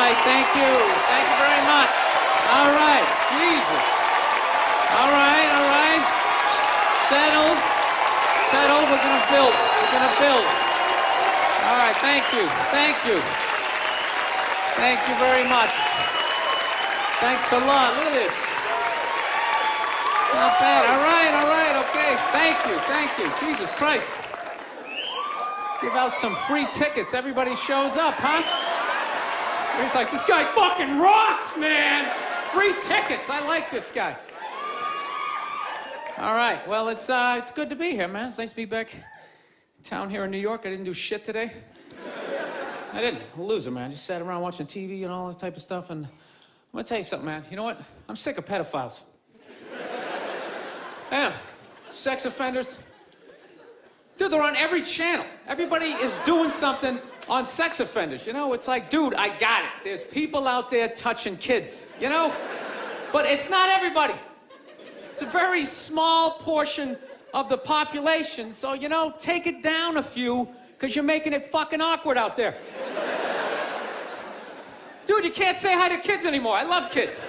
right, thank you. Thank you very much. All right, Jesus. All right. Settled. We're gonna build. All right, thank you. Thank you very much. Thanks a lot. Look at this. Not bad. All right, okay. Thank you. Jesus Christ. Give out some free tickets. Everybody shows up, huh? He's like, this guy fucking rocks, man. Free tickets. I like this guy. All right. Well, it's good to be here, man. It's nice to be back in town here in New York. I didn't do shit today. I didn't. I'm a loser, man. Just sat around watching TV and all that type of stuff. And I'm gonna tell you something, man. You know what? I'm sick of pedophiles. Yeah. Sex offenders. Dude, they're on every channel. Everybody is doing something on sex offenders. You know, it's like, dude, I got it. There's people out there touching kids, you know? But it's not everybody. It's a very small portion of the population. So, you know, take it down a few, because you're making it fucking awkward out there. Dude, you can't say hi to kids anymore. I love kids.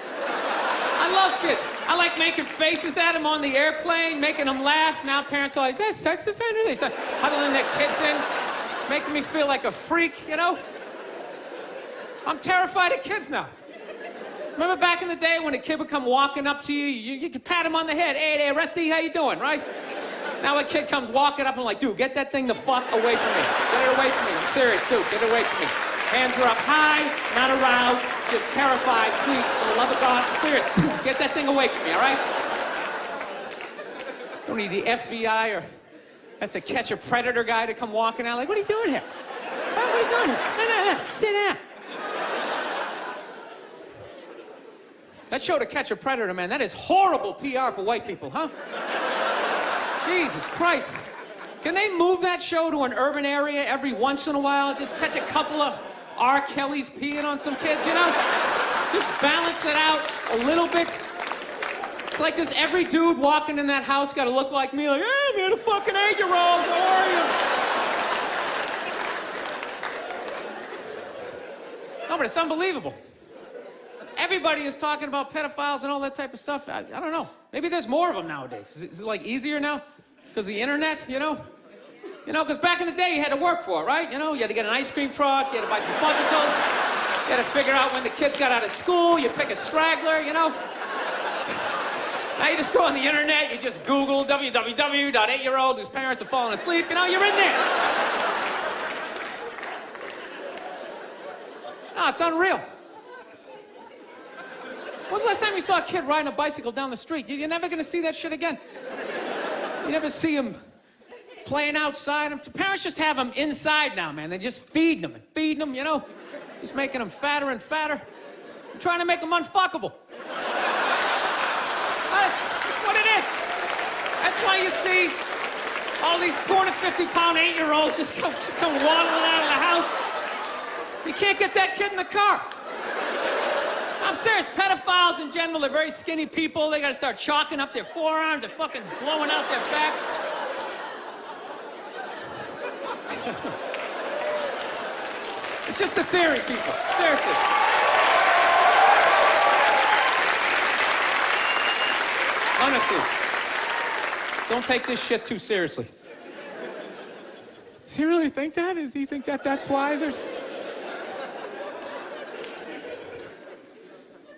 I like making faces at them on the airplane, making them laugh. Now parents are like, is that a sex offender? They start huddling their kids in, making me feel like a freak, you know? I'm terrified of kids now. Remember back in the day when a kid would come walking up to you, you could pat him on the head. Hey there, Rusty, how you doing, right? Now a kid comes walking up and I'm like, dude, get that thing the fuck away from me. Get it away from me. I'm serious, dude. Get it away from me. Hands are up high, not aroused, just terrified. Please, for the love of God, I'm serious. Get that thing away from me, all right? Don't need the FBI or have to catch a predator guy to come walking out. Like, what are you doing here? What are you doing here? No. Sit down. That show, To Catch a Predator, man, that is horrible PR for white people, huh? Jesus Christ. Can they move that show to an urban area every once in a while? Just catch a couple of R. Kelly's peeing on some kids, you know? Just balance it out a little bit. It's like, does every dude walking in that house got to look like me? Like, hey, man, a fucking 8-year-old, how are you? No, but it's unbelievable. Everybody is talking about pedophiles and all that type of stuff. I don't know. Maybe there's more of them nowadays. Is it like easier now? Because of the internet, you know? You know, because back in the day, you had to work for it, right? You know, you had to get an ice cream truck, you had to buy some fudgicles, you had to figure out when the kids got out of school, you pick a straggler, you know? Now you just go on the internet, you just Google www.8-year-old whose parents have fallen asleep, you know, you're in there. No, it's unreal. When was the last time you saw a kid riding a bicycle down the street? You're never going to see that shit again. You never see them playing outside. Parents just have them inside now, man. They just feed them, you know? Just making them fatter and fatter. I'm trying to make them unfuckable. That's what it is. That's why you see all these 450-pound 8-year-olds just come waddling out of the house. You can't get that kid in the car. I'm serious. Pedophiles in general are very skinny people. They got to start chalking up their forearms. They're fucking blowing out their back. It's just a theory, people. Seriously. Honestly. Don't take this shit too seriously. Does he really think that? Does he think that that's why there's...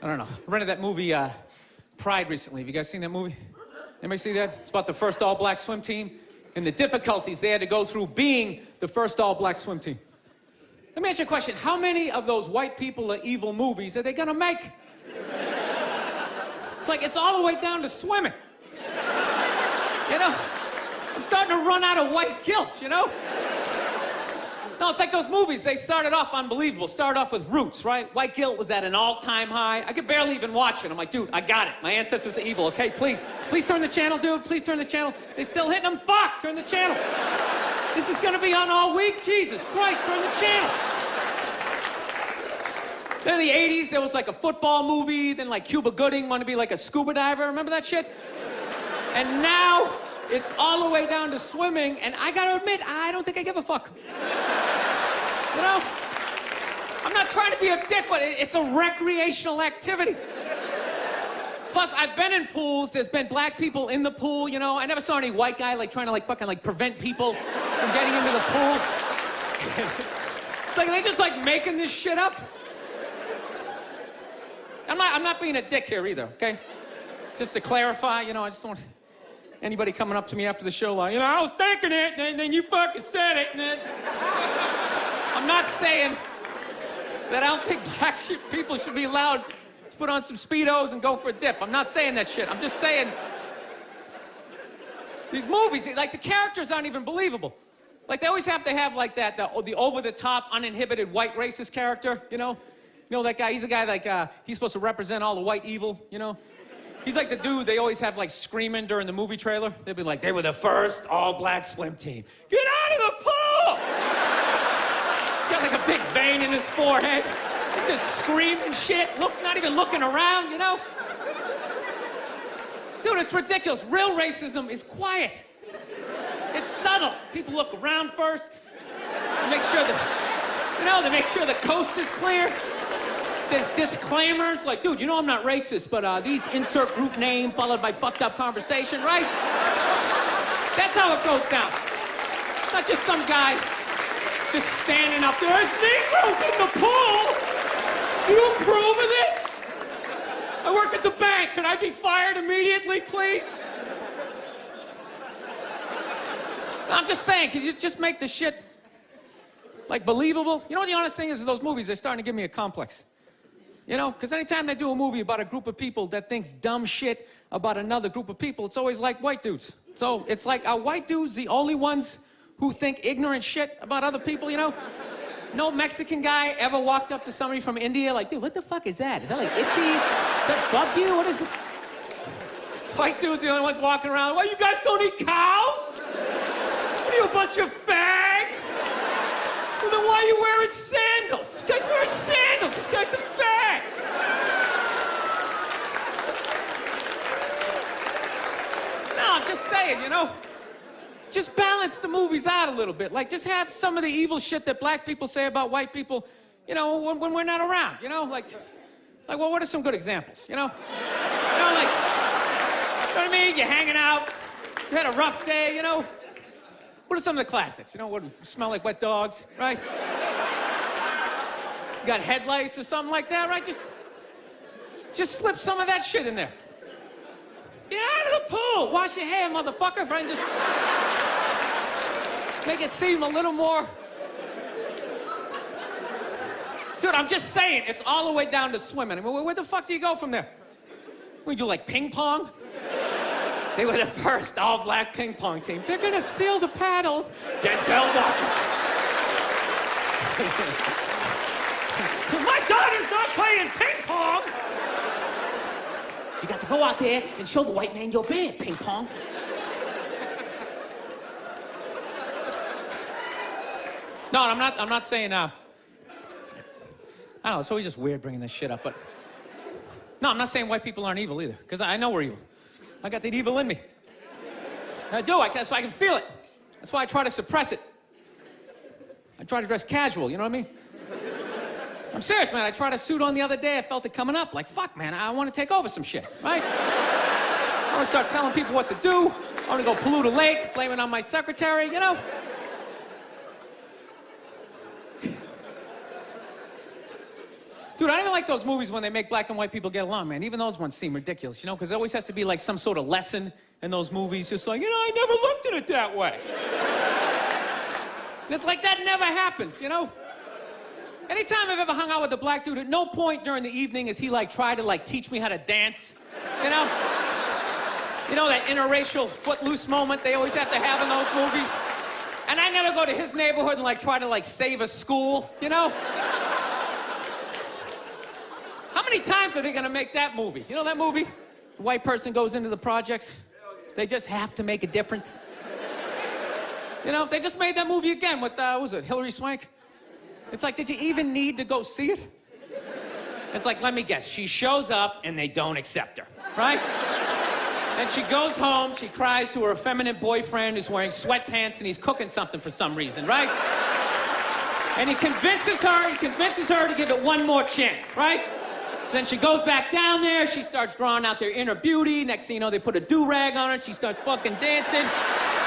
I don't know. I rented that movie, Pride, recently. Have you guys seen that movie? Anybody see that? It's about the first all-black swim team and the difficulties they had to go through being the first all-black swim team. Let me ask you a question. How many of those white people are evil movies are they gonna make? It's like, it's all the way down to swimming. You know? I'm starting to run out of white guilt, you know? No, it's like those movies. They started off unbelievable. Started off with Roots, right? White guilt was at an all-time high. I could barely even watch it. I'm like, dude, I got it. My ancestors are evil, okay? Please turn the channel, dude. Please turn the channel. They're still hitting them. Fuck, turn the channel. This is gonna be on all week. Jesus Christ, turn the channel. Then in the 80s, there was like a football movie. Then like Cuba Gooding wanted to be like a scuba diver. Remember that shit? And now it's all the way down to swimming. And I gotta admit, I don't think I give a fuck. You know? I'm not trying to be a dick, but it's a recreational activity. Plus, I've been in pools. There's been black people in the pool, you know. I never saw any white guy, like, trying to, like, fucking, like, prevent people from getting into the pool. It's like, are they just, like, making this shit up? I'm not being a dick here either, okay? Just to clarify, you know, I just don't want anybody coming up to me after the show like, you know, I was thinking it, and then you fucking said it, and then... I'm not saying that I don't think black people should be allowed to put on some Speedos and go for a dip. I'm not saying that shit. I'm just saying these movies, like, the characters aren't even believable. Like, they always have to have, like, the over-the-top, uninhibited white racist character, you know? You know that guy? He's a guy, like, he's supposed to represent all the white evil, you know? He's like the dude they always have, like, screaming during the movie trailer. They'd be like, they were the first all-black swim team. Get out of the pool! He's got, like, a big vein in his forehead. He's just screaming shit, not even looking around, you know? Dude, it's ridiculous. Real racism is quiet. It's subtle. People look around first. They make sure they make sure the coast is clear. There's disclaimers, like, dude, you know I'm not racist, but these insert group name followed by fucked up conversation, right? That's how it goes down. It's not just some guy just standing up there. There's Negroes in the pool. Do you approve of this? I work at the bank. Can I be fired immediately, please? I'm just saying, can you just make the shit, like, believable? You know what the honest thing is, those movies, they're starting to give me a complex. You know, because anytime they do a movie about a group of people that thinks dumb shit about another group of people, it's always like white dudes. So it's like, are white dudes the only ones who think ignorant shit about other people, you know? No Mexican guy ever walked up to somebody from India like, dude, what the fuck is that? Is that like itchy? Does that bug you? What is it? White dudes the only ones walking around, well, you guys don't eat cows? What are you, a bunch of fags? Well, then why are you wearing sandals? This guy's wearing sandals. This guy's a fag. No, I'm just saying, you know, just balance the movies out a little bit. Like, just have some of the evil shit that black people say about white people, you know, when we're not around, you know? Like, well, what are some good examples, you know? You know, like, you know what I mean? You're hanging out, you had a rough day, you know? What are some of the classics? You know, what smell like wet dogs, right? You got headlights or something like that, right? Just slip some of that shit in there. Get out of the pool! Wash your hair, motherfucker, right? Just make it seem a little more... Dude, I'm just saying, it's all the way down to swimming. I mean, where the fuck do you go from there? We do, like, ping pong? They were the first all-black ping pong team. They're gonna steal the paddles. Denzel Washington. My daughter's not playing ping pong. You got to go out there and show the white man you're bad, ping pong. No, I'm not saying, I don't know, it's always just weird bringing this shit up, but... No, I'm not saying white people aren't evil either, because I know we're evil. I got that evil in me. I do, that's why I can feel it. That's why I try to suppress it. I try to dress casual, you know what I mean? I'm serious, man. I tried a suit on the other day. I felt it coming up. Like, fuck, man, I want to take over some shit, right? I want to start telling people what to do. I want to go pollute a lake, blame it on my secretary, you know? Dude, I don't even like those movies when they make black and white people get along, man. Even those ones seem ridiculous, you know? Because there always has to be, like, some sort of lesson in those movies. Just like, you know, I never looked at it that way. And it's like, that never happens, you know? Anytime I've ever hung out with a black dude, at no point during the evening has he, like, tried to, like, teach me how to dance, you know? You know, that interracial footloose moment they always have to have in those movies? And I never go to his neighborhood and, like, try to, like, save a school, you know? How many times are they gonna make that movie? You know that movie? The white person goes into the projects. They just have to make a difference. You know, they just made that movie again with, what was it, Hilary Swank? It's like, did you even need to go see it? It's like, let me guess, she shows up and they don't accept her, right? And she goes home, she cries to her effeminate boyfriend who's wearing sweatpants and he's cooking something for some reason, right? And he convinces her to give it one more chance, right? So then she goes back down there, she starts drawing out their inner beauty. Next thing you know, they put a do-rag on her, she starts fucking dancing.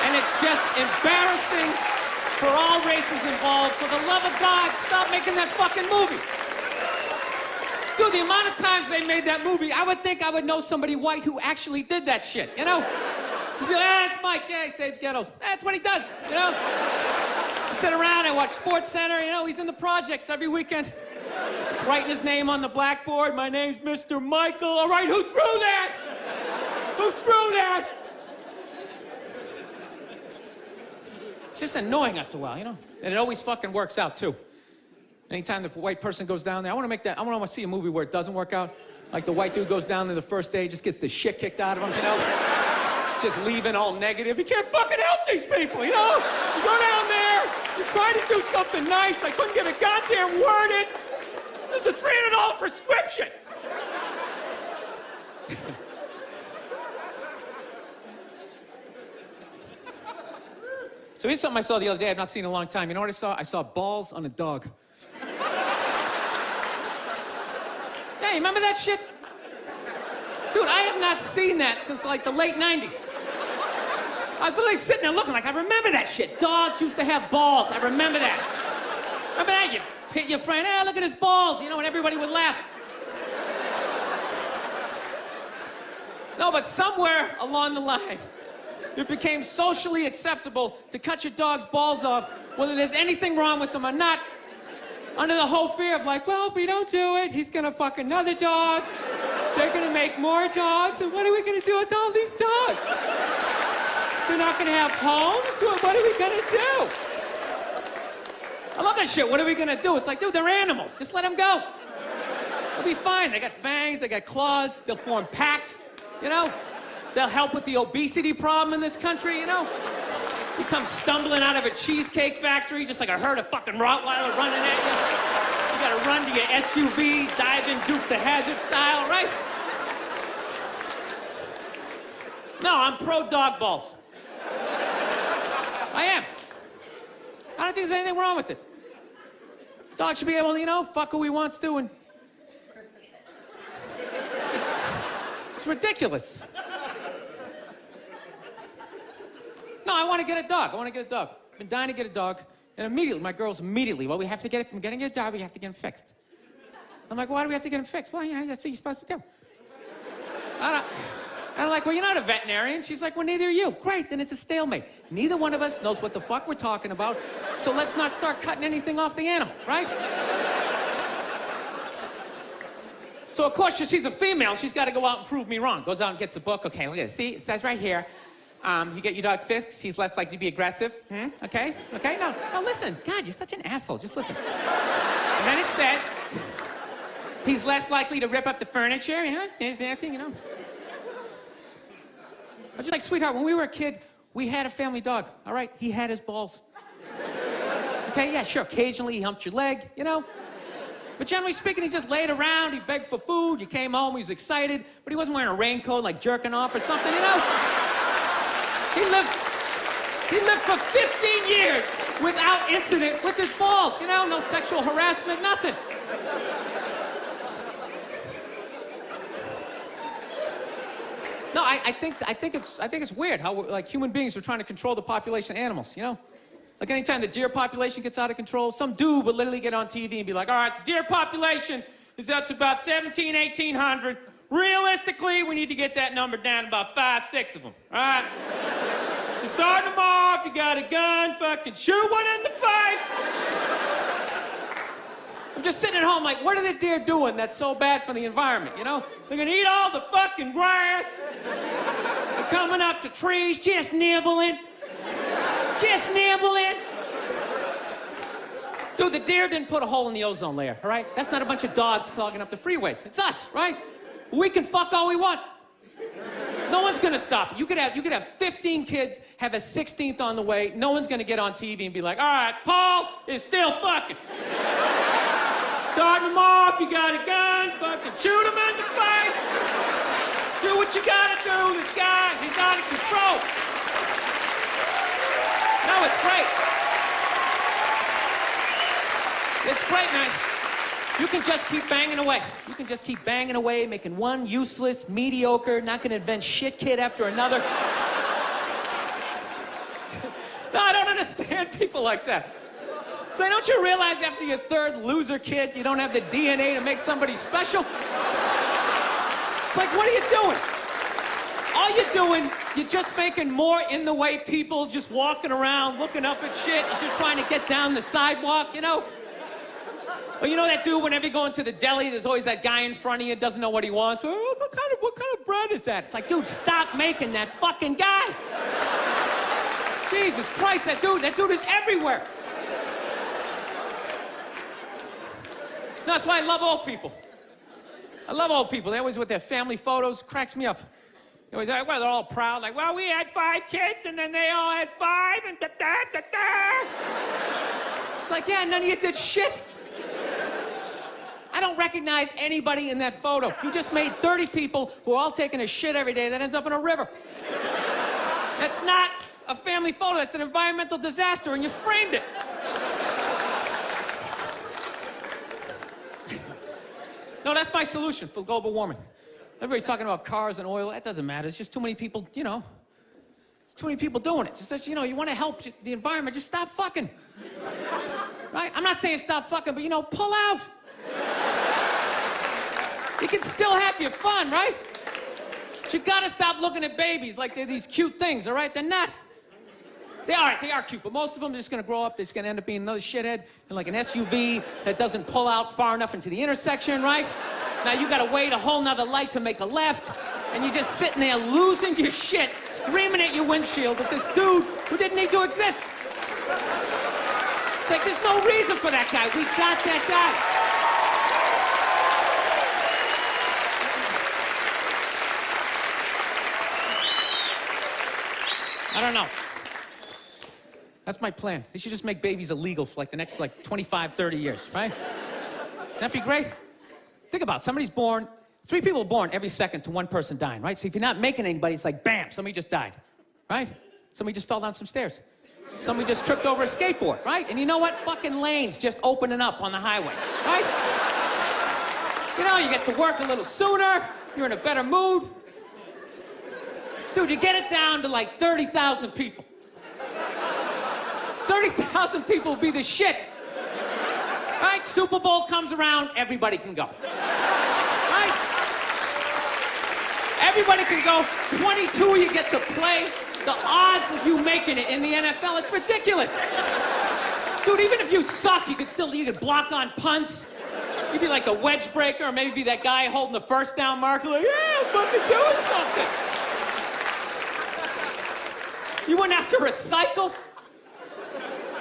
And it's just embarrassing for all races involved. For the love of God, stop making that fucking movie. Dude, the amount of times they made that movie, I would think I would know somebody white who actually did that shit, you know? Just be like, that's Mike, yeah, he saves ghettos. That's what he does, you know? I sit around, I watch Sports Center, you know, he's in the projects every weekend. He's writing his name on the blackboard. My name's Mr. Michael. All right, who threw that? Who threw that? It's just annoying after a while, you know? And it always fucking works out, too. Anytime the white person goes down there, I want to see a movie where it doesn't work out. Like the white dude goes down there the first day, just gets the shit kicked out of him, you know? Just leaving all negative. You can't fucking help these people, you know? You go down there, you try to do something nice. I couldn't get a goddamn word in. There's a $300 prescription. So here's something I saw the other day I've not seen in a long time. You know what I saw? I saw balls on a dog. Yeah, you remember that shit? Dude, I have not seen that since like the late 90s. I was literally sitting there looking like, I remember that shit. Dogs used to have balls. I remember that. Remember that? You hit your friend, hey, look at his balls, you know, and everybody would laugh. No, but somewhere along the line, it became socially acceptable to cut your dog's balls off, whether there's anything wrong with them or not, under the whole fear of like, well, if we don't do it, he's gonna fuck another dog. They're gonna make more dogs, and what are we gonna do with all these dogs? They're not gonna have homes? What are we gonna do? I love that shit. What are we gonna do? It's like, dude, they're animals. Just let them go. They'll be fine. They got fangs, they got claws, they'll form packs, you know? They'll help with the obesity problem in this country, you know? You come stumbling out of a cheesecake factory just like a herd of fucking Rottweiler running at you. You gotta run to your SUV, dive in Dukes of Hazzard style, right? No, I'm pro dog balls. I am. I don't think there's anything wrong with it. Dog should be able to, you know, fuck who he wants to, and it's ridiculous. No, I want to get a dog. I've been dying to get a dog. And immediately, my girls well, we have to get it from getting a dog, we have to get him fixed. I'm like, why do we have to get him fixed? Well, you know, that's what you're supposed to do. I'm like, well, you're not a veterinarian. She's like, well, neither are you. Great, then it's a stalemate. Neither one of us knows what the fuck we're talking about, so let's not start cutting anything off the animal, right? So, of course, she's a female. She's got to go out and prove me wrong. Goes out and gets a book. Okay, look at this. See, it says right here, you get your dog fixed, he's less likely to be aggressive. Okay? No, listen. God, you're such an asshole. Just listen. And then it says, he's less likely to rip up the furniture. Yeah, there's that thing, you know. I was just like, sweetheart, when we were a kid, we had a family dog, all right? He had his balls. Okay, yeah, sure. Occasionally, he humped your leg, you know? But generally speaking, he just laid around, he begged for food, you came home, he was excited, but he wasn't wearing a raincoat, like jerking off or something, you know? He lived for 15 years without incident with his balls, you know? No sexual harassment, nothing. No, I think it's weird how like human beings are trying to control the population of animals, you know? Like anytime the deer population gets out of control, some dude would literally get on TV and be like, all right, the deer population is up to about 1,800. Realistically, we need to get that number down to about 5, 6 of them, all right? So starting them off, you got a gun, fucking shoot one in the face. I'm just sitting at home like, what are the deer doing that's so bad for the environment, you know? They're gonna eat all the fucking grass. They're coming up to trees, just nibbling. Just nibbling. Dude, the deer didn't put a hole in the ozone layer, all right? That's not a bunch of dogs clogging up the freeways. It's us, right? We can fuck all we want. No one's gonna stop it. You could have 15 kids, have a 16th on the way. No one's gonna get on TV and be like, all right, Paul is still fucking. Starting them off, you got a gun, fucking shoot him in the face. Do what you gotta do. This guy, he's out of control. No, it's great. It's great, man. You can just keep banging away. You can just keep banging away, making one useless, mediocre, not gonna invent shit kid after another. No, I don't understand people like that. So don't you realize after your third loser kid, you don't have the DNA to make somebody special? It's like, what are you doing? All you're doing, you're just making more in the way people just walking around, looking up at shit as you're trying to get down the sidewalk, you know? Or you know that dude, whenever you go into the deli, there's always that guy in front of you, doesn't know what he wants. Oh, what kind of bread is that? It's like, dude, stop making that fucking guy. Jesus Christ, that dude is everywhere. No, that's why I love old people. I love old people. They always with their family photos, cracks me up. They always, well, they're all proud, like, well, we had 5 kids, and then they all had 5, and da-da-da-da. It's like, yeah, none of you did shit. I don't recognize anybody in that photo. You just made 30 people who are all taking a shit every day that ends up in a river. That's not a family photo. That's an environmental disaster, and you framed it. No, that's my solution for global warming. Everybody's talking about cars and oil. That doesn't matter. It's just too many people, you know. There's too many people doing it. Just that, you know, you want to help the environment, just stop fucking. Right? I'm not saying stop fucking, but, you know, pull out. You can still have your fun, right? But you gotta stop looking at babies like they're these cute things, all right? They're not. They are cute, but most of them are just gonna grow up, they're just gonna end up being another shithead in like an SUV that doesn't pull out far enough into the intersection, right? Now you gotta wait a whole nother light to make a left, and you're just sitting there losing your shit, screaming at your windshield at this dude who didn't need to exist. It's like, there's no reason for that guy. We got that guy. I don't know. That's my plan. They should just make babies illegal for like the next 25, 30 years, right? That'd be great. Think about it. Somebody's born, 3 people are born every second to 1 person dying, right? So if you're not making anybody, it's like, bam, somebody just died, right? Somebody just fell down some stairs. Somebody just tripped over a skateboard, right? And you know what? Fucking lanes just opening up on the highway, right? You know, you get to work a little sooner, you're in a better mood. Dude, you get it down to like 30,000 people. 30,000 people will be the shit. Right? Super Bowl comes around, everybody can go. Right? Everybody can go. 22 you get to play. The odds of you making it in the NFL, it's ridiculous. Dude, even if you suck, you could block on punts. You'd be like the wedge breaker, or maybe be that guy holding the first down marker, like, yeah, I'm fucking doing something. You wouldn't have to recycle.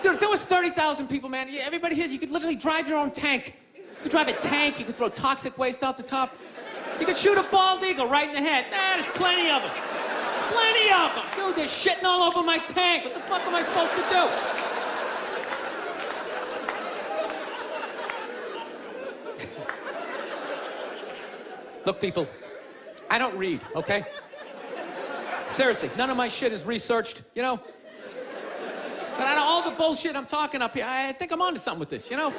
Dude, if there was 30,000 people, man, everybody here, you could literally drive your own tank. You could drive a tank, you could throw toxic waste out the top. You could shoot a bald eagle right in the head. There's plenty of them. Plenty of them. Dude, they're shitting all over my tank. What the fuck am I supposed to do? Look, people, I don't read, okay? Seriously, none of my shit is researched, you know? But out of all the bullshit I'm talking up here, I think I'm onto something with this, you know?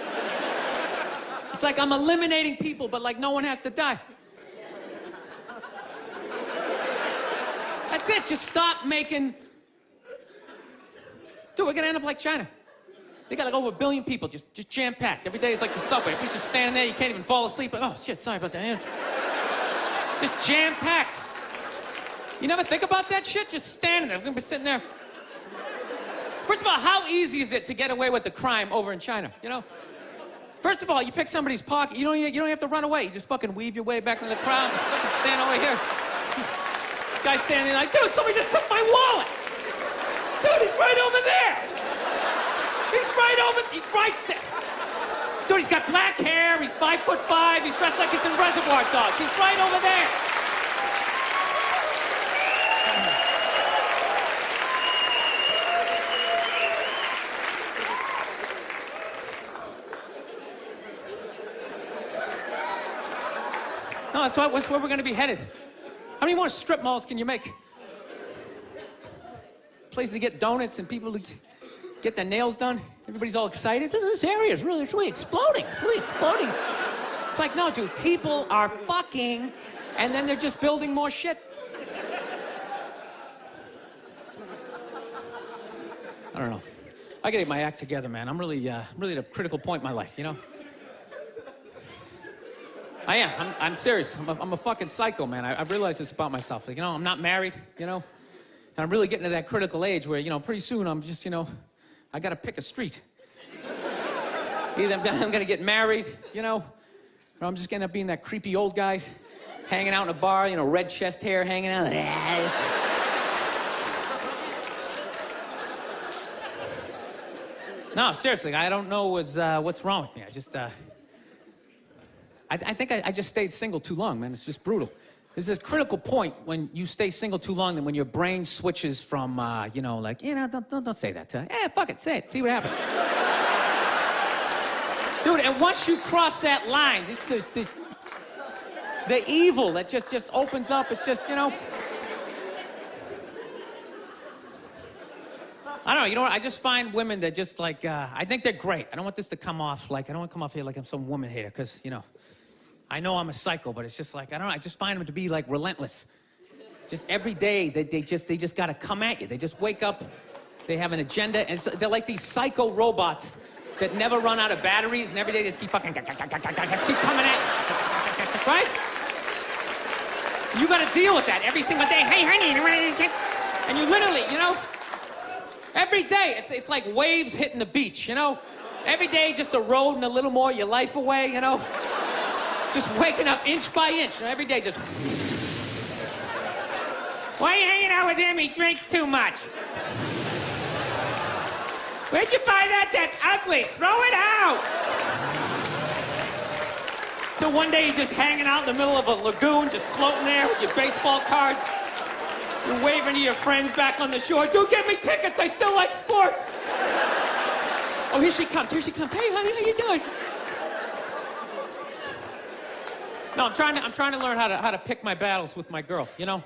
It's like I'm eliminating people, but like no one has to die. That's it, just stop making... Dude, we're gonna end up like China. They got like over 1 billion people, just jam-packed. Every day is like the subway. People just standing there, you can't even fall asleep. Like, oh, shit, sorry about that. Just jam-packed. You never think about that shit? Just standing there. We're gonna be sitting there. First of all, how easy is it to get away with the crime over in China, you know? First of all, you pick somebody's pocket, you don't have to run away. You just fucking weave your way back into the crowd, just fucking stand over here. Guy standing there like, dude, somebody just took my wallet. Dude, he's right over there. He's right there. Dude, he's got black hair, he's 5'5", he's dressed like he's in Reservoir Dogs. He's right over there. No, that's where we're going to be headed. How many more strip malls can you make? Places to get donuts and people to get their nails done. Everybody's all excited. This area is really, it's really exploding. It's really exploding. It's like, no, dude, people are fucking, and then they're just building more shit. I don't know. I gotta get my act together, man. I'm really at a critical point in my life, you know? I am. I'm serious. I'm a fucking psycho, man. I realize this about myself. Like, you know, I'm not married, you know? And I'm really getting to that critical age where, you know, pretty soon I'm just, you know, I gotta pick a street. Either I'm gonna get married, you know, or I'm just gonna end up being that creepy old guy hanging out in a bar, you know, red chest hair hanging out. No, seriously, I don't know what's wrong with me. I just, I think I just stayed single too long, man. It's just brutal. There's this critical point when you stay single too long, and when your brain switches from, you know, like, you know, don't say that to her. Fuck it, say it. See what happens. Dude, and once you cross that line, this the evil that just opens up. It's just, you know. I don't know, you know what? I just find women that just like, I think they're great. I don't want this to come off like, I don't want to come off here like I'm some woman hater, because, you know, I know I'm a psycho, but it's just like, I don't know, I just find them to be like relentless. Just every day, they just gotta come at you. They just wake up, they have an agenda, and so they're like these psycho robots that never run out of batteries, and every day they just keep fucking, just keep coming at you, right? You gotta deal with that every single day. Hey, honey, you want this shit? And you literally, you know, every day, it's like waves hitting the beach, you know? Every day, just eroding a little more your life away, you know? Just waking up inch by inch, you know? Every day, just... Why are you hanging out with him? He drinks too much. Where'd you buy that? That's ugly. Throw it out. Till one day, you're just hanging out in the middle of a lagoon, just floating there with your baseball cards. You're waving to your friends back on the shore. Dude, get me tickets. I still like sports. Oh, here she comes. Here she comes. Hey, honey, how you doing? No, I'm trying to learn how to pick my battles with my girl, you know?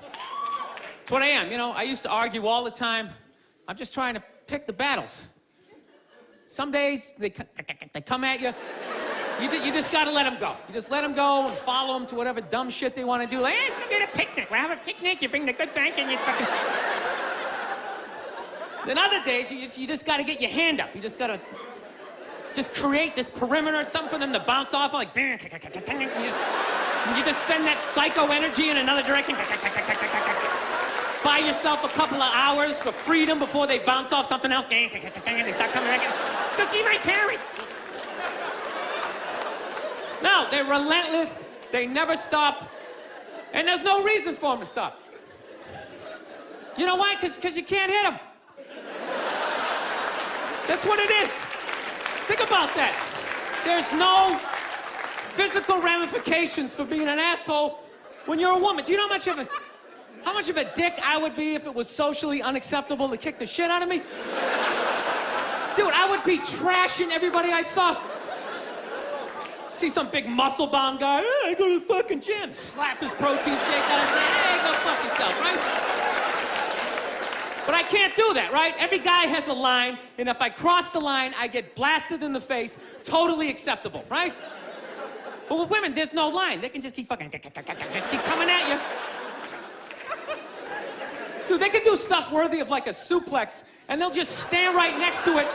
It's what I am, you know? I used to argue all the time. I'm just trying to pick the battles. Some days, they come at you. You just gotta let them go. You just let them go and follow them to whatever dumb shit they want to do. Like, hey, let's go get a picnic. We'll have a picnic. You bring the good bank and you fucking... Then other days, you just gotta get your hand up. You just gotta just create this perimeter, something for them to bounce off, like... You just send that psycho energy in another direction. Buy yourself a couple of hours for freedom before they bounce off something else. They start coming back in. Go see my parents. No, they're relentless, they never stop, and there's no reason for them to stop. You know why? Because you can't hit them. That's what it is. Think about that. There's no physical ramifications for being an asshole when you're a woman. Do you know how much of a dick I would be if it was socially unacceptable to kick the shit out of me? Dude, I would be trashing everybody I saw. See some big muscle-bound guy, hey, I go to the fucking gym, slap his protein shake out and say, hey, go fuck yourself, right? But I can't do that, right? Every guy has a line, and if I cross the line, I get blasted in the face, totally acceptable, right? But with women, there's no line. They can just keep fucking, just keep coming at you. Dude, they can do stuff worthy of like a suplex, and they'll just stand right next to it.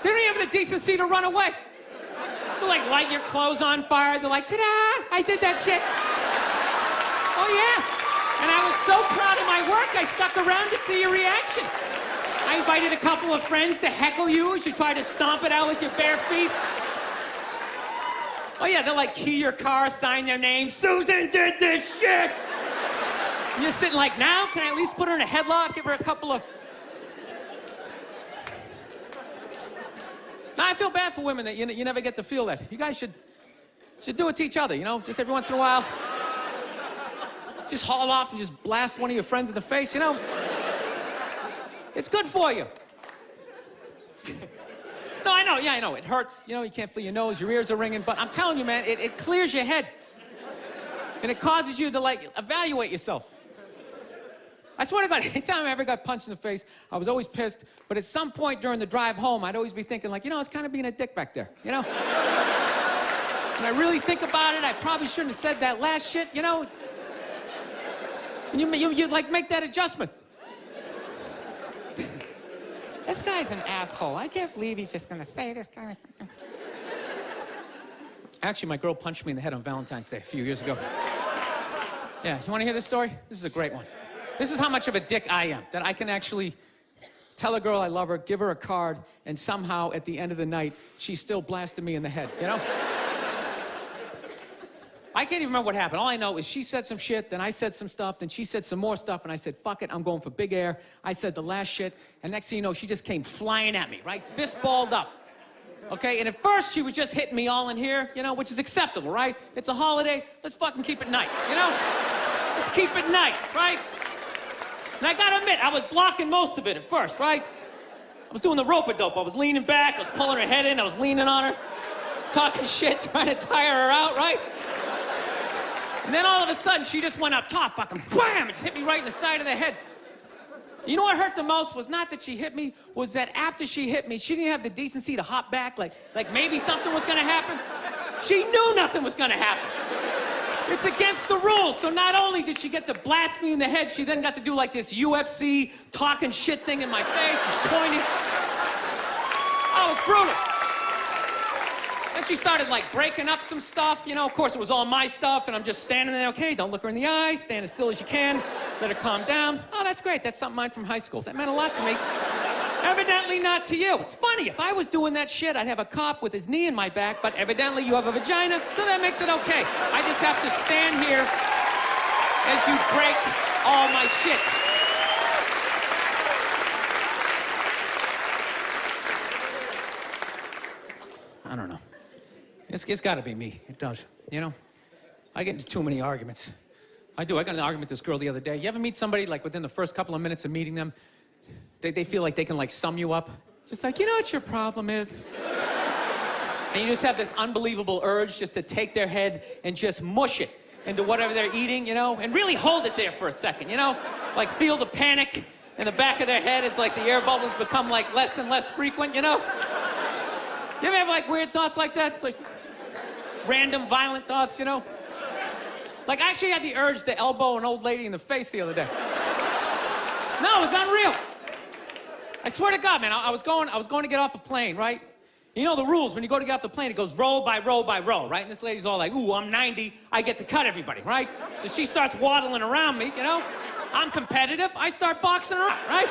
They don't even have the decency to run away. They'll like light your clothes on fire. They're like, ta-da, I did that shit. Oh yeah. And I was so proud of my work, I stuck around to see your reaction. I invited a couple of friends to heckle you as you try to stomp it out with your bare feet. Oh yeah, they'll like key your car, sign their name, Susan did this shit. And you're sitting like, now, can I at least put her in a headlock, give her a couple of... Now, I feel bad for women that you never get to feel that. You guys should do it to each other, you know? Just every once in a while. Just haul off and just blast one of your friends in the face, you know? It's good for you. No, I know, yeah, I know. It hurts, you know, you can't feel your nose, your ears are ringing, but I'm telling you, man, it clears your head. And it causes you to, like, evaluate yourself. I swear to God, anytime I ever got punched in the face, I was always pissed. But at some point during the drive home, I'd always be thinking, like, you know, I was kind of being a dick back there, you know? When I really think about it, I probably shouldn't have said that last shit, you know? And you like, make that adjustment. This guy's an asshole. I can't believe he's just gonna say this kind of... Actually, my girl punched me in the head on Valentine's Day a few years ago. Yeah, you wanna hear this story? This is a great one. This is how much of a dick I am, that I can actually tell a girl I love her, give her a card, and somehow at the end of the night, she still blasted me in the head, you know? I can't even remember what happened. All I know is she said some shit, then I said some stuff, then she said some more stuff, and I said, fuck it, I'm going for big air. I said the last shit, and next thing you know, she just came flying at me, right? Fist balled up. Okay, and at first she was just hitting me all in here, you know, which is acceptable, right? It's a holiday, let's fucking keep it nice, you know? Let's keep it nice, right? And I gotta admit, I was blocking most of it at first, right? I was doing the rope-a-dope. I was leaning back, I was pulling her head in, I was leaning on her, talking shit, trying to tire her out, right? And then all of a sudden, she just went up top, fucking wham, and just hit me right in the side of the head. You know what hurt the most was not that she hit me, was that after she hit me, she didn't have the decency to hop back, like maybe something was gonna happen. She knew nothing was gonna happen. It's against the rules. So not only did she get to blast me in the head, she then got to do like this UFC talking shit thing in my face, just pointing. Oh, it's brutal. Then she started like breaking up some stuff, you know, of course it was all my stuff, and I'm just standing there, okay, don't look her in the eye, stand as still as you can, let her calm down. Oh, that's great, that's something mine from high school. That meant a lot to me. Evidently not to you. It's funny, if I was doing that shit, I'd have a cop with his knee in my back, but evidently you have a vagina, so that makes it okay. I just have to stand here as you break all my shit. I don't know. It's gotta be me. It does. You know? I get into too many arguments. I do. I got in an argument with this girl the other day. You ever meet somebody, like, within the first couple of minutes of meeting them, they feel like they can, like, sum you up? Just like, you know what your problem is? And you just have this unbelievable urge just to take their head and just mush it into whatever they're eating, you know? And really hold it there for a second, you know? Like, feel the panic in the back of their head as, like, the air bubbles become, like, less and less frequent, you know? You ever have, like, weird thoughts like that? Like, random, violent thoughts, you know? Like, I actually had the urge to elbow an old lady in the face the other day. No, it was unreal. I swear to God, man, I was going to get off a plane, right? You know the rules. When you go to get off the plane, it goes row by row by row, right? And this lady's all like, ooh, I'm 90. I get to cut everybody, right? So she starts waddling around me, you know? I'm competitive. I start boxing around, right?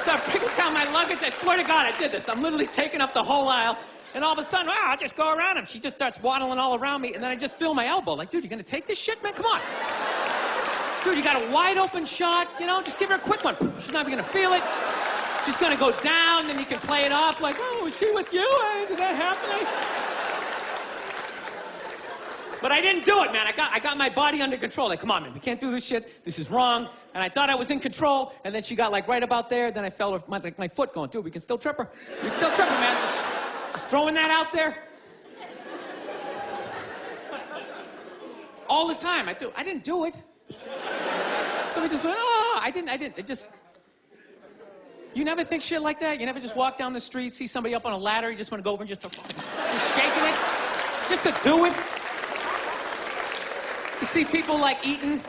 Start picking down my luggage. I swear to God, I did this. I'm literally taking up the whole aisle. And all of a sudden, wow, I just go around him. She just starts waddling all around me, and then I just feel my elbow. Like, dude, you gonna take this shit, man? Come on. Dude, you got a wide open shot, you know? Just give her a quick one. She's not even gonna feel it. She's gonna go down, then you can play it off like, oh, was she with you? Did that happen? But I didn't do it, man. I got my body under control. Like, come on, man, we can't do this shit. This is wrong. And I thought I was in control, and then she got, like, right about there. Then I fell with my foot going, dude, we can still trip her. We can still trip her, man. Just throwing that out there. All the time. I didn't do it. Somebody just went, oh, I didn't. It just... You never think shit like that? You never just walk down the street, see somebody up on a ladder, you just want to go over and just shaking it? Just to do it? You see people, like, eating,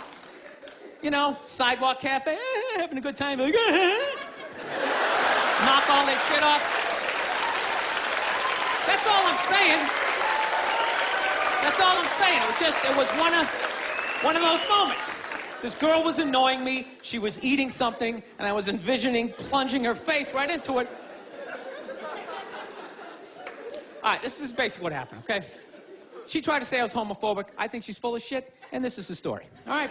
you know, sidewalk cafe, having a good time, like, knock all that shit off. That's all I'm saying. That's all I'm saying. It was one of those moments. This girl was annoying me. She was eating something, and I was envisioning plunging her face right into it. All right, this is basically what happened, okay? She tried to say I was homophobic. I think she's full of shit, and this is the story, all right?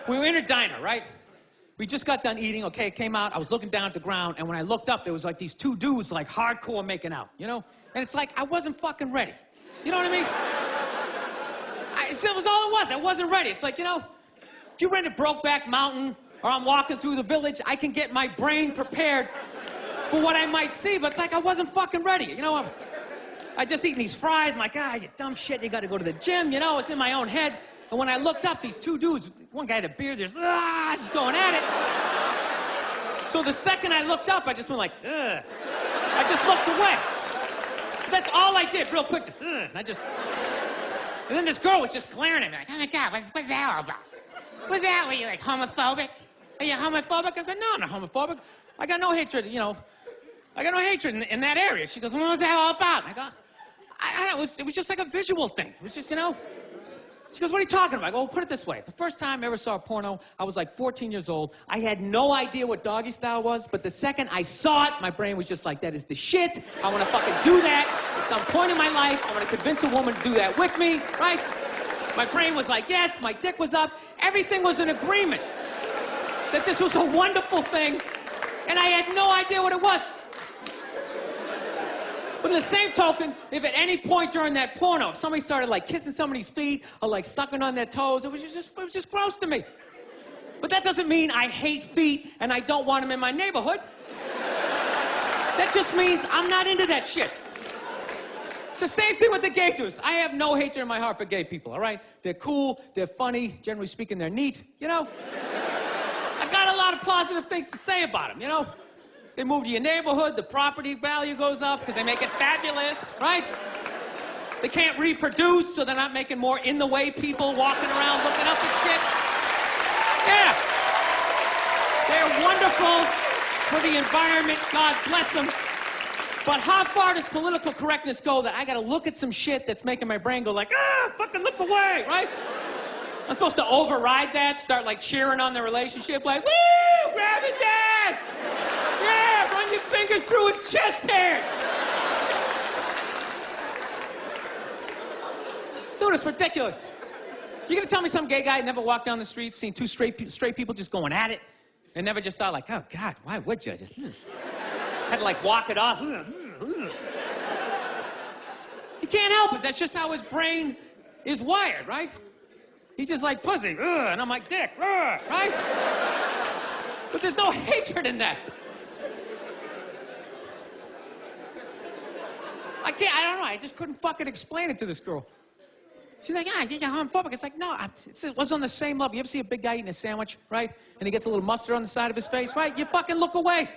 We were in a diner, right? We just got done eating, okay, it came out. I was looking down at the ground, and when I looked up, there was like these two dudes, like hardcore making out, you know? And it's like, I wasn't fucking ready. You know what I mean? It was all it was. I wasn't ready. It's like, you know, if you rent a Brokeback Mountain or I'm walking through the village, I can get my brain prepared for what I might see, but it's like I wasn't fucking ready. You know, I just eating these fries. I'm like, ah, you dumb shit, you gotta go to the gym. You know, it's in my own head. And when I looked up, these two dudes, one guy had a beard, just going at it. So the second I looked up, I just went like, ugh. I just looked away. That's all I did, real quick, just, ugh. And then this girl was just glaring at me, like, oh my God, what's that all about? What's that? Were you like homophobic? Are you homophobic? I go, no, I'm not homophobic. I got no hatred, you know. I got no hatred in that area. She goes, well, what's that all about? And I go, I don't know, it was just like a visual thing. It was just, you know. She goes, what are you talking about? I go, well, put it this way. The first time I ever saw a porno, I was like 14 years old. I had no idea what doggy style was, but the second I saw it, my brain was just like, that is the shit. I want to fucking do that at some point in my life. I want to convince a woman to do that with me, right? My brain was like, yes. My dick was up. Everything was in agreement that this was a wonderful thing, and I had no idea what it was. But in the same token, if at any point during that porno, if somebody started like kissing somebody's feet or like sucking on their toes, it was just gross to me. But that doesn't mean I hate feet and I don't want them in my neighborhood. That just means I'm not into that shit. It's the same thing with the gay dudes. I have no hatred in my heart for gay people, all right? They're cool, they're funny, generally speaking, they're neat, you know? I got a lot of positive things to say about them, you know? They move to your neighborhood, the property value goes up because they make it fabulous, right? They can't reproduce, so they're not making more in-the-way people walking around looking up at shit. Yeah. They're wonderful for the environment, God bless them. But how far does political correctness go that I gotta look at some shit that's making my brain go like, fucking look away, right? I'm supposed to override that, start like cheering on the relationship, like, woo, grab his ass! Yeah, run your fingers through its chest hairs. Dude, it's ridiculous. You gonna tell me some gay guy never walked down the street, seen two straight people just going at it, and never just thought like, oh God, why would you? Just had to like walk it off. He can't help it. That's just how his brain is wired, right? He's just like pussy, and I'm like dick, right? But there's no hatred in that. I don't know, I just couldn't fucking explain it to this girl. She's like, I think you're homophobic. It's like, no, it was on the same level. You ever see a big guy eating a sandwich, right? And he gets a little mustard on the side of his face, right? You fucking look away.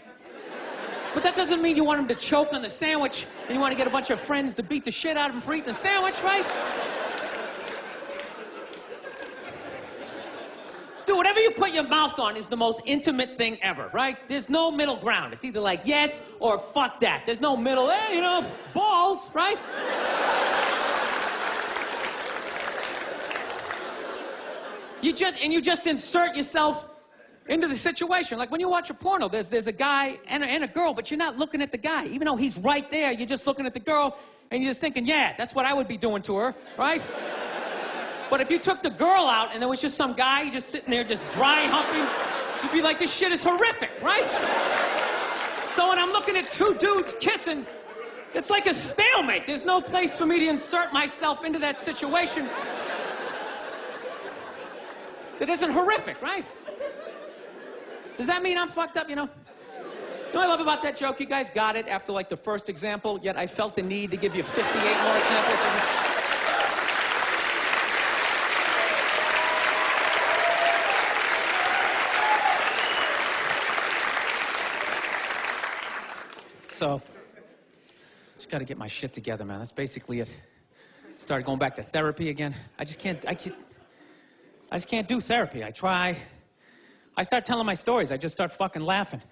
But that doesn't mean you want him to choke on the sandwich and you want to get a bunch of friends to beat the shit out of him for eating the sandwich, right? Dude, whatever you put your mouth on is the most intimate thing ever, right? There's no middle ground. It's either like yes or fuck that. There's no middle, you know, balls, right? You just insert yourself into the situation. Like when you watch a porno, there's a guy and a girl, but you're not looking at the guy. Even though he's right there, you're just looking at the girl and you're just thinking, yeah, that's what I would be doing to her, right? But if you took the girl out and there was just some guy just sitting there just dry humping, you'd be like, this shit is horrific, right? So when I'm looking at two dudes kissing, it's like a stalemate. There's no place for me to insert myself into that situation that isn't horrific, right? Does that mean I'm fucked up, you know? You know what I love about that joke? You guys got it after like the first example, yet I felt the need to give you 58 more examples. So, just got to get my shit together, man. That's basically it. Started going back to therapy again. I just can't do therapy. I try. I start telling my stories. I just start fucking laughing.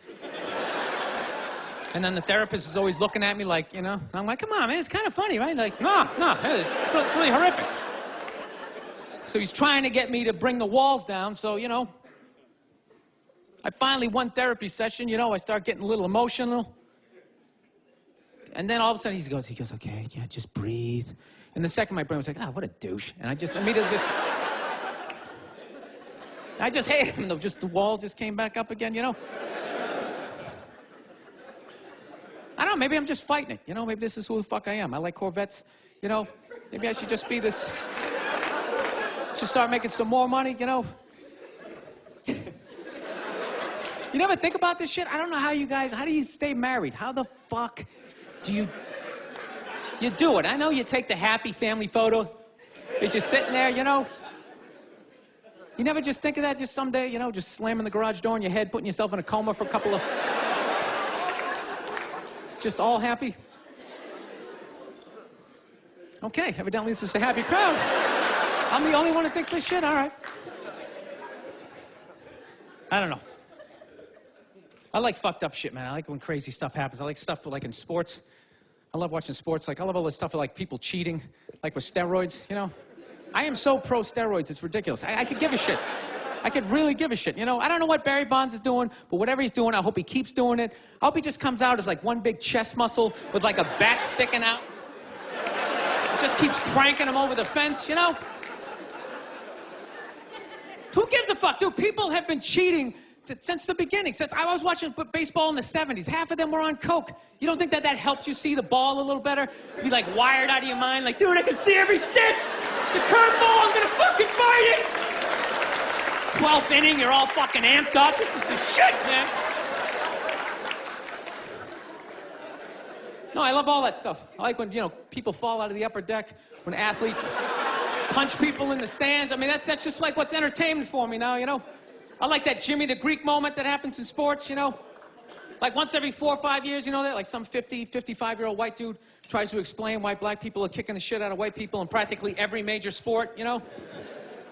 And then the therapist is always looking at me like, you know, and I'm like, come on, man, it's kind of funny, right? Like, no, it's really horrific. So he's trying to get me to bring the walls down, so, you know, I finally, one therapy session, you know, I start getting a little emotional. And then all of a sudden he goes, okay, yeah, just breathe. And the second my brain was like, what a douche. And I just immediately I just hated him though, just the wall just came back up again, you know? I don't know, maybe I'm just fighting it, you know? Maybe this is who the fuck I am. I like Corvettes, you know? Maybe I should just be this, should start making some more money, you know? You never think about this shit? I don't know how you guys, how do you stay married? How the fuck do you do it? I know you take the happy family photo. It's just sitting there, you know? You never just think of that just someday, you know, just slamming the garage door in your head, putting yourself in a coma for a couple of... Just all happy? Okay, evidently this is a happy crowd. I'm the only one who thinks this shit? All right. I don't know. I like fucked up shit, man. I like when crazy stuff happens. I like stuff like in sports. I love watching sports. Like, I love all this stuff with, like, people cheating, like with steroids, you know? I am so pro steroids, it's ridiculous. I could give a shit. I could really give a shit, you know? I don't know what Barry Bonds is doing, but whatever he's doing, I hope he keeps doing it. I hope he just comes out as, like, one big chest muscle with, like, a bat sticking out. Just keeps cranking him over the fence, you know? Who gives a fuck? Dude, people have been cheating since the beginning. Since I was watching baseball in the 70s, half of them were on coke. You don't think that helped you see the ball a little better? Be like wired out of your mind, like, dude, I can see every stitch. The curveball, I'm gonna fucking fight it. 12th inning, you're all fucking amped up. This is the shit, man. No, I love all that stuff. I like when, you know, people fall out of the upper deck, when athletes punch people in the stands. I mean, that's just like what's entertainment for me now, you know? I like that Jimmy the Greek moment that happens in sports, you know? Like once every 4 or 5 years, you know that? Like some 50, 55-year-old white dude tries to explain why black people are kicking the shit out of white people in practically every major sport, you know?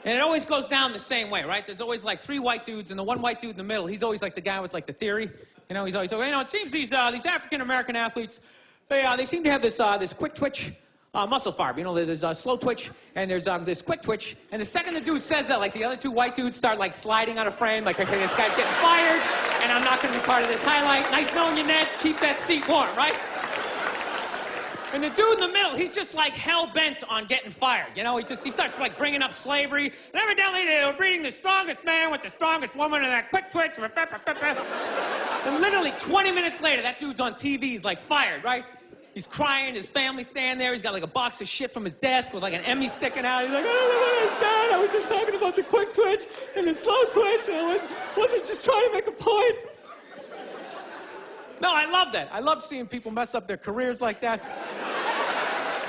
And it always goes down the same way, right? There's always like 3 white dudes, and the one white dude in the middle, he's always like the guy with like the theory. You know, he's always, you know, it seems these African-American athletes, they seem to have this quick twitch muscle fiber. You know, there's a slow twitch, and there's this quick twitch. And the second the dude says that, like, the other 2 white dudes start, like, sliding out of frame. Like, okay, this guy's getting fired, and I'm not going to be part of this highlight. Nice knowing you, Ned. Keep that seat warm, right? And the dude in the middle, he's just, like, hell-bent on getting fired. You know, he starts, like, bringing up slavery. And evidently, they were breeding the strongest man with the strongest woman and that quick twitch. And literally 20 minutes later, that dude's on TV. He's, like, fired, right? He's crying, his family's standing there, he's got like a box of shit from his desk with like an Emmy sticking out. He's like, oh, I'm sad, I was just talking about the quick twitch and the slow twitch, and I wasn't just trying to make a point. No, I love that. I love seeing people mess up their careers like that.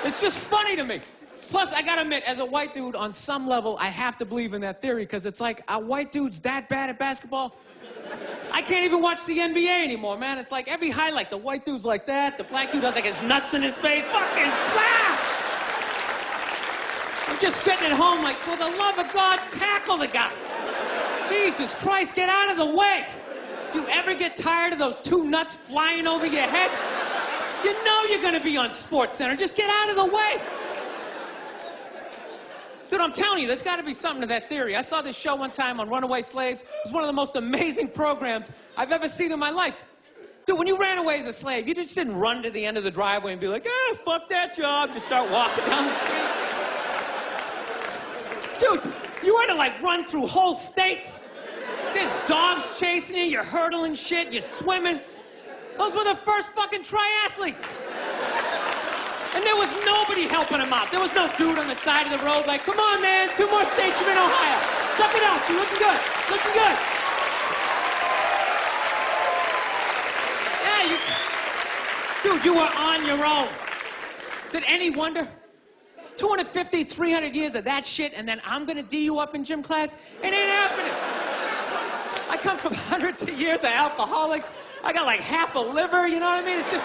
It's just funny to me. Plus, I gotta admit, as a white dude, on some level, I have to believe in that theory, because it's like, are white dudes that bad at basketball? I can't even watch the NBA anymore, man. It's like every highlight, the white dude's like that, the black dude has like his nuts in his face. Fucking blah! I'm just sitting at home like, for the love of God, tackle the guy. Jesus Christ, get out of the way. Do you ever get tired of those 2 nuts flying over your head? You know you're gonna be on SportsCenter. Just get out of the way. Dude, I'm telling you, there's got to be something to that theory. I saw this show one time on runaway slaves. It was one of the most amazing programs I've ever seen in my life. Dude, when you ran away as a slave, you just didn't run to the end of the driveway and be like, fuck that job. Just start walking down the street. Dude, you had to, like, run through whole states. There's dogs chasing you, you're hurdling shit, you're swimming. Those were the first fucking triathletes. And there was nobody helping him out. There was no dude on the side of the road like, come on, man, 2 more states, you're in Ohio. Suck it up, you're looking good, looking good. Yeah, dude, you were on your own. Is it any wonder? 250, 300 years of that shit, and then I'm gonna D you up in gym class? It ain't happening. I come from hundreds of years of alcoholics. I got like half a liver, you know what I mean? It's just...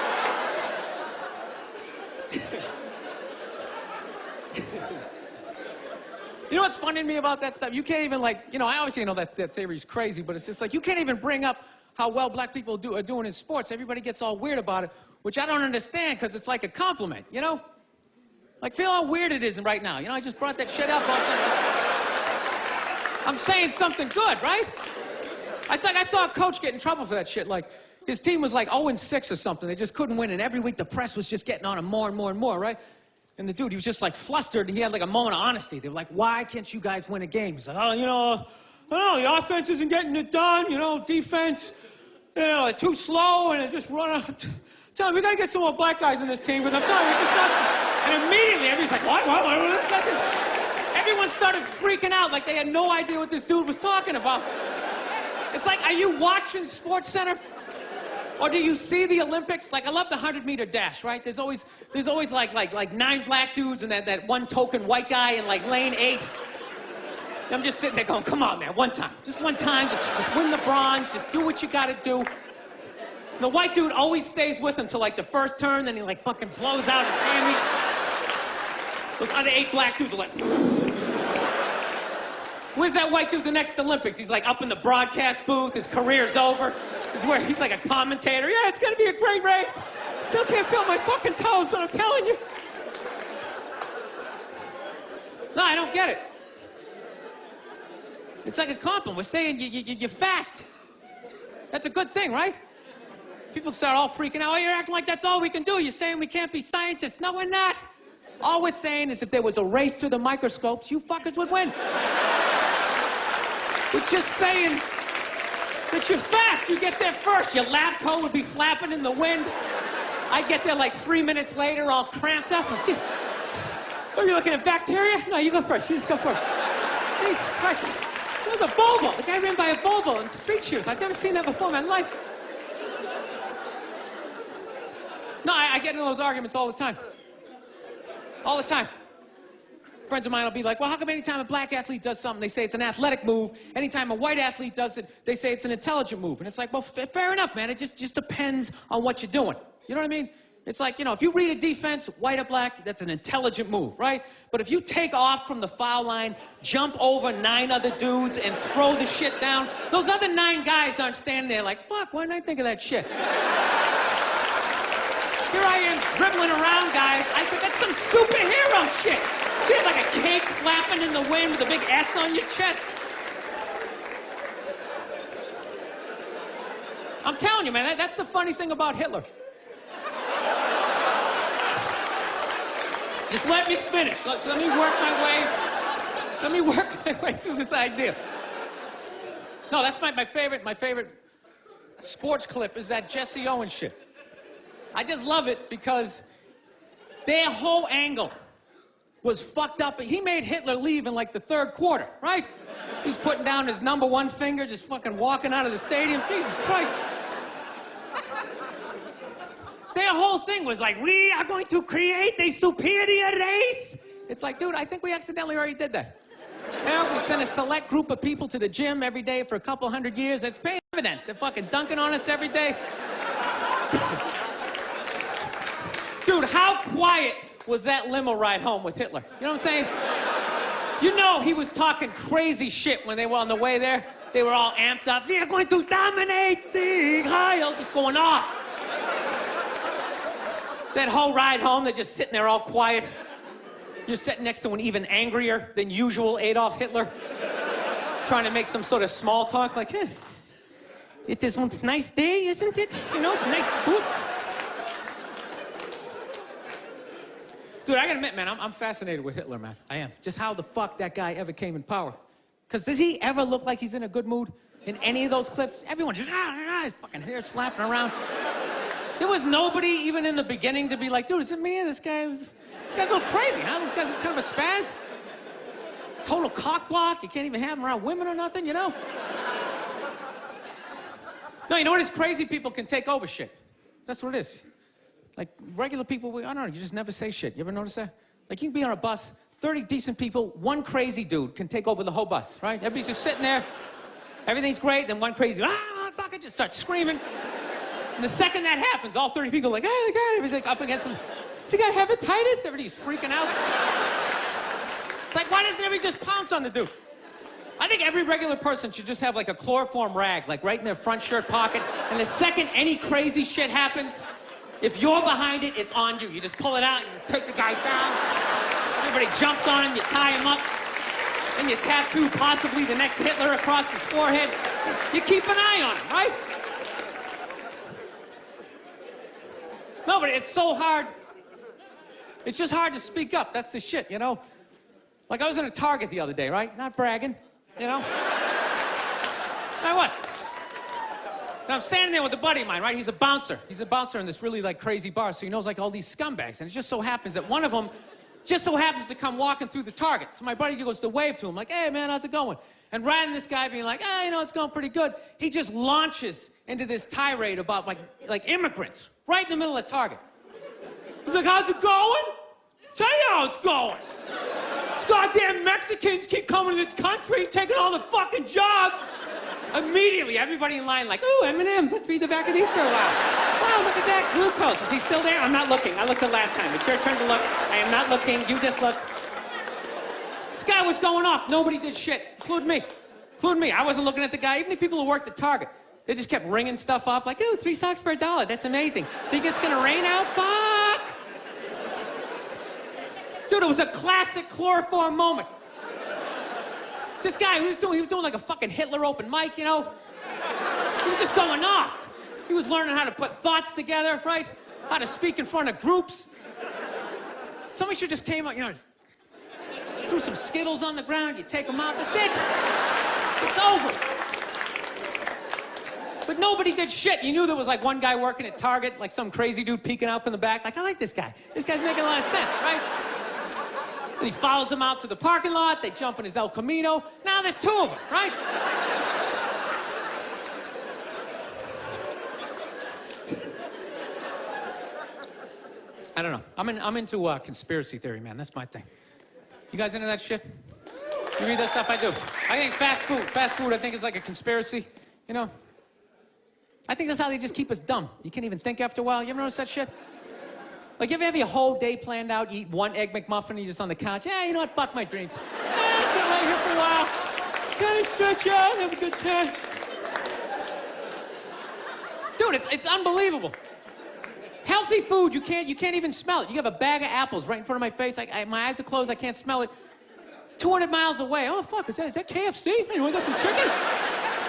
You know what's funny to me about that stuff? You can't even, like, you know, I obviously know that theory's crazy, but it's just like, you can't even bring up how well black people are doing in sports. Everybody gets all weird about it, which I don't understand, because it's like a compliment, you know? Like, feel how weird it is right now. You know, I just brought that shit up. I'm saying something good, right? It's like I saw a coach get in trouble for that shit. Like, his team was like 0-6 or something. They just couldn't win, and every week the press was just getting on him more and more and more, right? And the dude, he was just like flustered, and he had like a moment of honesty. They were like, why can't you guys win a game? He's like, oh, you know, I don't know, the offense isn't getting it done, you know, defense, you know, too slow, and it just run out. Tell him, we gotta get some more black guys in this team, because I'm telling you, it's just not... And immediately, everybody's like, what? Everyone started freaking out like they had no idea what this dude was talking about. It's like, are you watching SportsCenter? Or do you see the Olympics? Like, I love the 100-meter dash, right? There's always like 9 black dudes and that one token white guy in, like, lane 8. I'm just sitting there going, come on, man, one time. Just one time, just win the bronze, just do what you gotta do. And the white dude always stays with him till like the first turn, then he like fucking blows out his hammy. Those other 8 black dudes are like, where's that white dude the next Olympics? He's like up in the broadcast booth, his career's over. He's like a commentator. Yeah, it's gonna be a great race. Still can't feel my fucking toes, but I'm telling you. No, I don't get it. It's like a compliment. We're saying you're fast. That's a good thing, right? People start all freaking out. Oh, you're acting like that's all we can do. You're saying we can't be scientists. No, we're not. All we're saying is if there was a race through the microscopes, you fuckers would win. We're just saying that you're fast. You get there first. Your lab coat would be flapping in the wind. I get there like 3 minutes later, all cramped up. Are you looking at bacteria? No, you go first. You just go first. Jesus Christ. It was a Volvo. The guy ran by a Volvo in street shoes. I've never seen that before in my life. No, I get into those arguments all the time. All the time. Friends of mine will be like, well, how come anytime a black athlete does something, they say it's an athletic move? Anytime a white athlete does it, they say it's an intelligent move. And it's like, well, fair enough, man. It just depends on what you're doing. You know what I mean? It's like, you know, if you read a defense, white or black, that's an intelligent move, right? But if you take off from the foul line, jump over 9 other dudes, and throw the shit down, those other 9 guys aren't standing there like, fuck, why didn't I think of that shit? Here I am dribbling around, guys. I said, that's some superhero shit. You have like a cake flapping in the wind with a big S on your chest. I'm telling you, man, that's the funny thing about Hitler. Just let me finish. Let me work my way through this idea. No, that's my favorite sports clip is that Jesse Owens shit. I just love it because their whole angle was fucked up. He made Hitler leave in like the 3rd quarter, right? He's putting down his number 1 finger, just fucking walking out of the stadium. Jesus Christ. Their whole thing was like, we are going to create a superior race. It's like, dude, I think we accidentally already did that. You know, we sent a select group of people to the gym every day for a couple hundred years. It's paying dividends. They're fucking dunking on us every day. Dude, how quiet was that limo ride home with Hitler? You know what I'm saying? You know he was talking crazy shit when they were on the way there. They were all amped up. We are going to dominate, Sieg Heil, just going off. That whole ride home, they're just sitting there all quiet. You're sitting next to an even angrier than usual Adolf Hitler, trying to make some sort of small talk, like, hey, it is one nice day, isn't it? You know, nice boot. Dude, I gotta admit, man, I'm fascinated with Hitler, man. I am. Just how the fuck that guy ever came in power. Because does he ever look like he's in a good mood in any of those clips? Everyone just, his fucking hair's flapping around. There was nobody even in the beginning to be like, dude, is it me? This guy's a little crazy, huh? This guy's kind of a spaz. Total cockblock. You can't even have him around women or nothing, you know? No, you know what is crazy? People can take over shit. That's what it is. Like, regular people, I don't know, you just never say shit. You ever notice that? Like, you can be on a bus, 30 decent people, one crazy dude can take over the whole bus, right? Everybody's just sitting there, everything's great, then one crazy, fucking just starts screaming. And the second that happens, all 30 people are like, oh, God, everybody's like up against him. Does he got hepatitis? Everybody's freaking out. It's like, why doesn't everybody just pounce on the dude? I think every regular person should just have like a chloroform rag, like right in their front shirt pocket, and the second any crazy shit happens, if you're behind it, it's on you. You just pull it out, and you take the guy down. Everybody jumps on him, you tie him up. Then you tattoo possibly the next Hitler across his forehead. You keep an eye on him, right? No, but it's so hard. It's just hard to speak up. That's the shit, you know? Like I was in a Target the other day, right? Not bragging, you know? I was. And I'm standing there with a buddy of mine, right? He's a bouncer. He's a bouncer in this really, like, crazy bar, so he knows, like, all these scumbags. And it just so happens that one of them just so happens to come walking through the Target. So my buddy goes to wave to him, like, hey, man, how's it going? And rather than this guy being like, you know, it's going pretty good, he just launches into this tirade about, like immigrants right in the middle of Target. He's like, how's it going? Tell you how it's going. These goddamn Mexicans keep coming to this country, taking all the fucking jobs. Immediately, everybody in line like, ooh, M&M, let's read the back of these for a while. Wow, look at that, glucose. Is he still there? I'm not looking. I looked the last time. It's your turn to look. I am not looking. You just look. This guy was going off. Nobody did shit, including me. Including me. I wasn't looking at the guy. Even the people who worked at Target. They just kept ringing stuff up like, ooh, 3 socks for $1. That's amazing. Think it's gonna rain out? Fuck! Dude, it was a classic chloroform moment. This guy, he was doing like a fucking Hitler open mic, you know? He was just going off. He was learning how to put thoughts together, right? How to speak in front of groups. Somebody should just came out, you know, threw some Skittles on the ground, you take them out, that's it. It's over. But nobody did shit. You knew there was like one guy working at Target, like some crazy dude peeking out from the back. Like, I like this guy. This guy's making a lot of sense, right? And he follows him out to the parking lot. They jump in his El Camino. Now there's 2 of them, right? I don't know. I'm into conspiracy theory, man. That's my thing. You guys into that shit? You read that stuff? I do. I think fast food, I think is like a conspiracy, you know? I think that's how they just keep us dumb. You can't even think after a while. You ever notice that shit? Like, you ever have your whole day planned out, you eat 1 Egg McMuffin, and you're just on the couch? Yeah, you know what? Fuck my dreams. Yeah, just gonna lay here for a while. Gotta stretch out, have a good time. Dude, it's unbelievable. Healthy food, you can't even smell it. You have a bag of apples right in front of my face. My eyes are closed, I can't smell it. 200 miles away. Oh, fuck, is that KFC? Hey, you want to get some chicken?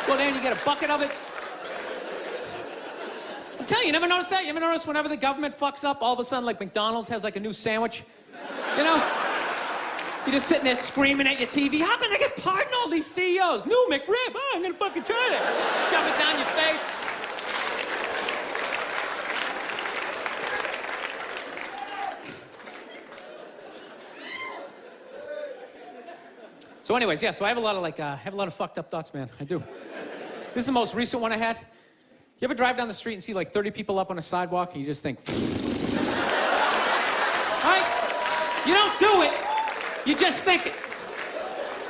Go there and you get a bucket of it. I'm telling you never notice that? You ever notice whenever the government fucks up, all of a sudden, like, McDonald's has, like, a new sandwich? You know? You're just sitting there screaming at your TV. How can I get pardoned all these CEOs? New McRib. Oh, I'm gonna fucking try that. Shove it down your face. So anyways, yeah, so I have a lot of fucked up thoughts, man. I do. This is the most recent one I had. You ever drive down the street and see like 30 people up on a sidewalk and you just think, right? You don't do it, you just think it.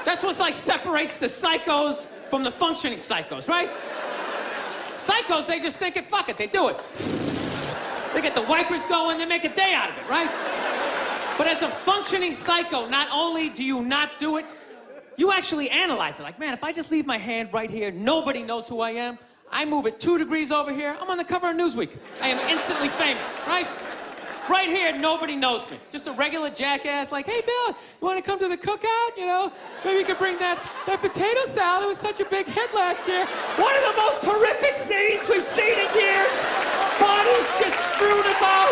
That's what like separates the psychos from the functioning psychos, right? Psychos, they just think it, fuck it, they do it. They get the wipers going, they make a day out of it, right? But as a functioning psycho, not only do you not do it, you actually analyze it. Like, man, if I just leave my hand right here, nobody knows who I am. I move it 2 degrees over here, I'm on the cover of Newsweek. I am instantly famous, right? Right here, nobody knows me. Just a regular jackass like, hey, Bill, you want to come to the cookout? You know, maybe you could bring that potato salad. It was such a big hit last year. One of the most horrific scenes we've seen in years. Bottles just strewn about.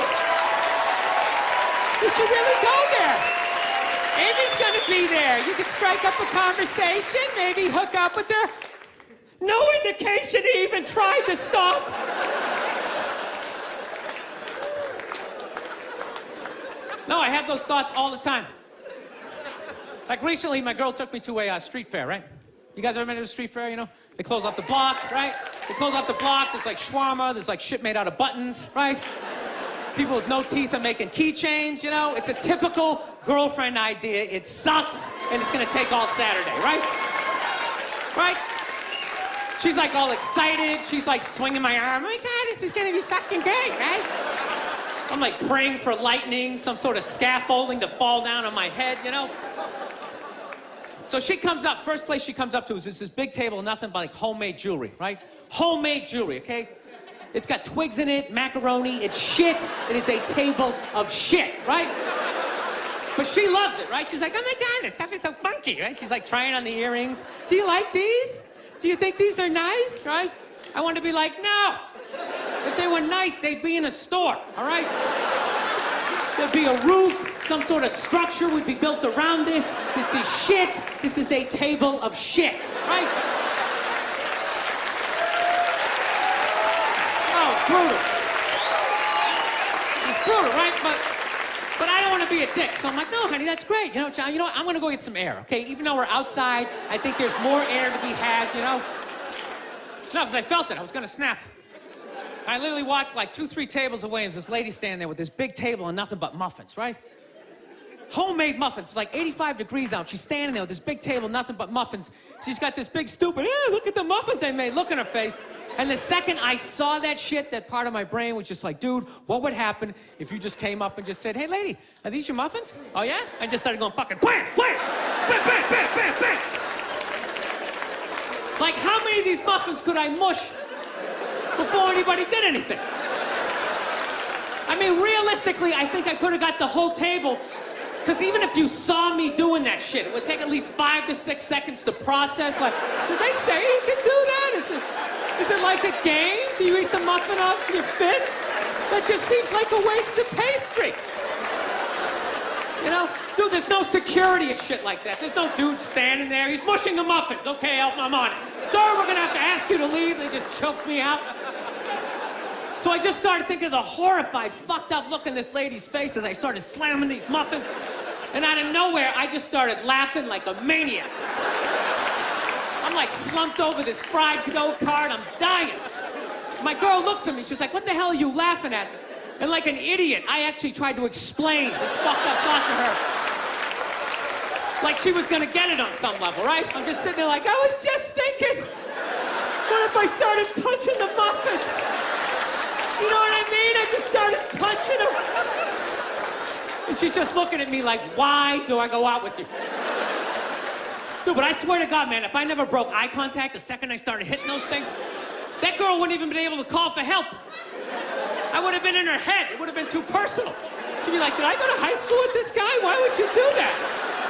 You should really go there. Amy's gonna be there. You could strike up a conversation, maybe hook up with her. No indication he even tried to stop. No, I have those thoughts all the time. Like recently, my girl took me to a street fair, right? You guys ever been to a street fair, you know? They close off the block, right? They close off the block, there's like shawarma, there's like shit made out of buttons, right? People with no teeth are making keychains, you know? It's a typical girlfriend idea. It sucks, and it's gonna take all Saturday, right? Right? She's like all excited. She's like swinging my arm. Oh my God, this is gonna be fucking great, right? I'm like praying for lightning, some sort of scaffolding to fall down on my head, you know? So she comes up, first place she comes up to is this big table, nothing but like homemade jewelry, right? Homemade jewelry, okay? It's got twigs in it, macaroni, it's shit. It is a table of shit, right? But she loves it, right? She's like, oh my God, this stuff is so funky, right? She's like trying on the earrings. Do you like these? Do you think these are nice, right? I want to be like, no. If they were nice, they'd be in a store, all right? There'd be a roof, some sort of structure would be built around this. This is shit. This is a table of shit, right? Oh, brutal. It's brutal, right? But I don't want to be a dick. So I'm like, no, honey, that's great. You know, John, you know what? I'm going to go get some air, okay? Even though we're outside, I think there's more air to be had, you know? No, because I felt it. I was going to snap. I literally walked like 2-3 tables away, and there's this lady standing there with this big table and nothing but muffins, right? homemade muffins. It's like 85 degrees out. She's standing there with this big table, nothing but muffins. She's got this big stupid, look at the muffins I made. Look at her face. And the second I saw that shit, that part of my brain was just like, dude, what would happen if you just came up and just said, hey, lady, are these your muffins? Oh, yeah? I just started going fucking wham, wham, bam, bam, bam, bam, bam. Like, how many of these muffins could I mush before anybody did anything? I mean, realistically, I think I could have got the whole table, because even if you saw me doing that shit, it would take at least 5 to 6 seconds to process. Like, did they say you could do that? Is it like a game? Do you eat the muffin off your fist? That just seems like a waste of pastry. You know? Dude, there's no security and shit like that. There's no dude standing there. He's mushing the muffins. Okay, I'm on it. Sir, we're gonna have to ask you to leave. They just choked me out. So I just started thinking of the horrified, fucked up look in this lady's face as I started slamming these muffins. And out of nowhere, I just started laughing like a maniac. I'm like slumped over this fried dough cart. I'm dying. My girl looks at me. She's like, what the hell are you laughing at? And like an idiot, I actually tried to explain this fucked up thought to her. Like she was gonna get it on some level, right? I'm just sitting there like, I was just thinking, what if I started punching the muffins? You know what I mean? I just started punching them. And she's just looking at me like, why do I go out with you? Dude, but I swear to God, man, if I never broke eye contact the second I started hitting those things, that girl wouldn't even been able to call for help. I would have been in her head. It would have been too personal. She'd be like, did I go to high school with this guy? Why would you do that?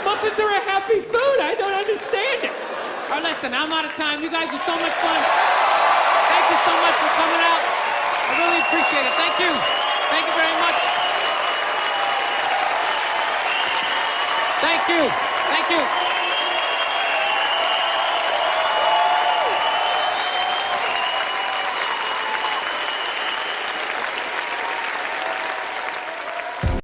Muffins are a happy food. I don't understand it. All right, listen, I'm out of time. You guys are so much fun. Thank you so much for coming out. I really appreciate it. Thank you. Thank you very much. Thank you. Thank you.